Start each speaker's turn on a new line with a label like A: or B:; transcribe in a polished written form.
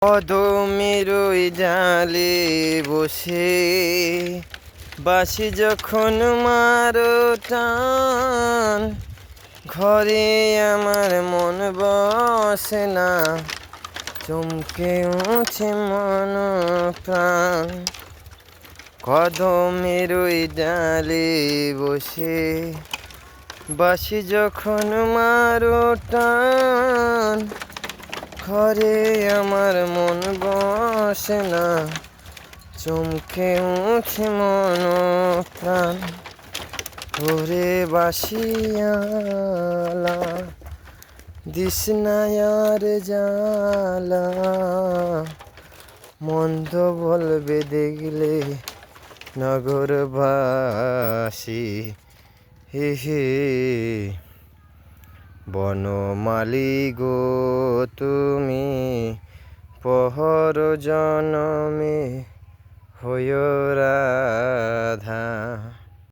A: কদমের ওই ডালে বসে বাসি যখন মারো টান, ঘরে আমার মন বসে না, চমকে উঠে মন প্রাণ। কদমের ওই ডালে বসে বাসি যখন মারো টান, ঘরে আমার মন বসে না, চমকে উঠে মন প্রাণ। ওরে বাসিয়ালা দিস না আর জ্বালা, মন্দ বলবে দেখলে নগরবাসী। হে হে বনমালী গো তুমি পহর জনমে হইও